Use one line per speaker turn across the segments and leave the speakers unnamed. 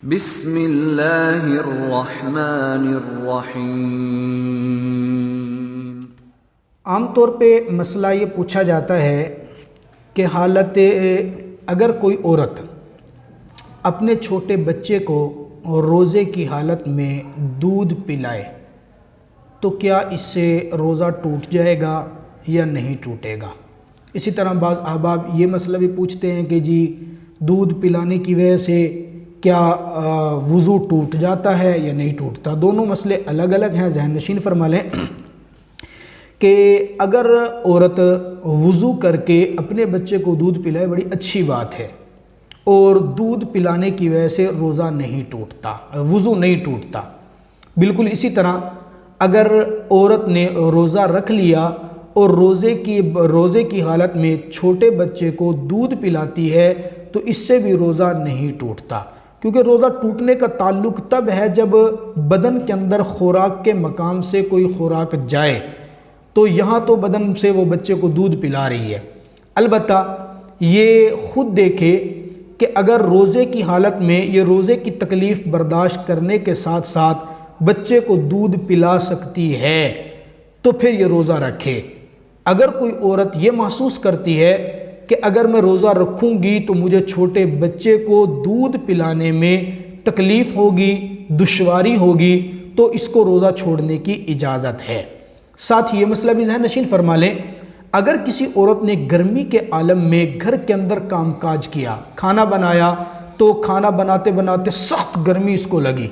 بسم اللہ الرحمن الرحیم۔
عام طور پہ مسئلہ یہ پوچھا جاتا ہے کہ حالت اگر کوئی عورت اپنے چھوٹے بچے کو روزے کی حالت میں دودھ پلائے تو کیا اس سے روزہ ٹوٹ جائے گا یا نہیں ٹوٹے گا؟ اسی طرح بعض احباب یہ مسئلہ بھی پوچھتے ہیں کہ جی دودھ پلانے کی وجہ سے کیا وضو ٹوٹ جاتا ہے یا نہیں ٹوٹتا؟ دونوں مسئلے الگ الگ ہیں، ذہن نشین فرما لیں کہ اگر عورت وضو کر کے اپنے بچے کو دودھ پلائے بڑی اچھی بات ہے، اور دودھ پلانے کی وجہ سے روزہ نہیں ٹوٹتا، وضو نہیں ٹوٹتا۔ بالکل اسی طرح اگر عورت نے روزہ رکھ لیا اور روزے کی حالت میں چھوٹے بچے کو دودھ پلاتی ہے تو اس سے بھی روزہ نہیں ٹوٹتا، کیونکہ روزہ ٹوٹنے کا تعلق تب ہے جب بدن کے اندر خوراک کے مقام سے کوئی خوراک جائے، تو یہاں تو بدن سے وہ بچے کو دودھ پلا رہی ہے۔ البتہ یہ خود دیکھے کہ اگر روزے کی حالت میں یہ روزے کی تکلیف برداشت کرنے کے ساتھ ساتھ بچے کو دودھ پلا سکتی ہے تو پھر یہ روزہ رکھے۔ اگر کوئی عورت یہ محسوس کرتی ہے کہ اگر میں روزہ رکھوں گی تو مجھے چھوٹے بچے کو دودھ پلانے میں تکلیف ہوگی، دشواری ہوگی، تو اس کو روزہ چھوڑنے کی اجازت ہے۔ ساتھ ہی یہ مسئلہ بھی ذہن نشین فرما لیں، اگر کسی عورت نے گرمی کے عالم میں گھر کے اندر کام کاج کیا، کھانا بنایا، تو کھانا بناتے بناتے سخت گرمی اس کو لگی،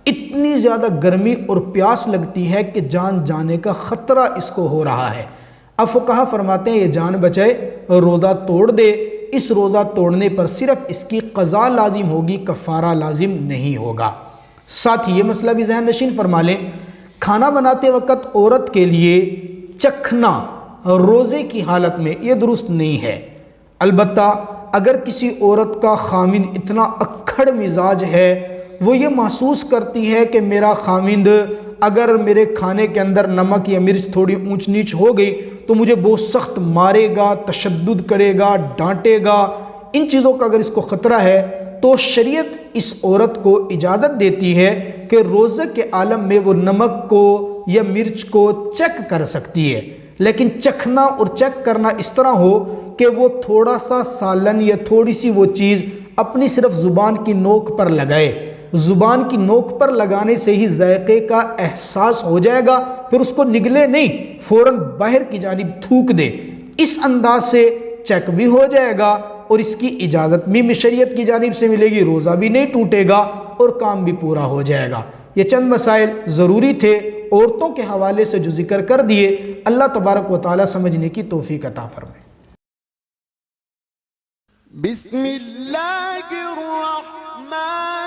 اتنی زیادہ گرمی اور پیاس لگتی ہے کہ جان جانے کا خطرہ اس کو ہو رہا ہے، اب فقہا فرماتے ہیں یہ جان بچائے روزہ توڑ دے۔ اس روزہ توڑنے پر صرف اس کی قضا لازم ہوگی، کفارہ لازم نہیں ہوگا۔ ساتھ ہی یہ مسئلہ بھی ذہن نشین فرما لیں، کھانا بناتے وقت عورت کے لیے چکھنا روزے کی حالت میں یہ درست نہیں ہے۔ البتہ اگر کسی عورت کا خاوند اتنا اکھڑ مزاج ہے، وہ یہ محسوس کرتی ہے کہ میرا خاوند اگر میرے کھانے کے اندر نمک یا مرچ تھوڑی اونچ نیچ ہو گئی تو مجھے بہت سخت مارے گا، تشدد کرے گا، ڈانٹے گا، ان چیزوں کا اگر اس کو خطرہ ہے تو شریعت اس عورت کو اجازت دیتی ہے کہ روزے کے عالم میں وہ نمک کو یا مرچ کو چیک کر سکتی ہے، لیکن چکھنا اور چیک کرنا اس طرح ہو کہ وہ تھوڑا سا سالن یا تھوڑی سی وہ چیز اپنی صرف زبان کی نوک پر لگائے، زبان کی نوک پر لگانے سے ہی ذائقے کا احساس ہو جائے گا، پھر اس کو نگلے نہیں، فوراً باہر کی جانب تھوک دے، اس انداز سے چیک بھی ہو جائے گا اور اس کی اجازت بھی شریعت کی جانب سے ملے گی، روزہ بھی نہیں ٹوٹے گا اور کام بھی پورا ہو جائے گا۔ یہ چند مسائل ضروری تھے عورتوں کے حوالے سے جو ذکر کر دیے، اللہ تبارک و تعالی سمجھنے کی توفیق عطا فرمائے۔
بسم اللہ الرحمن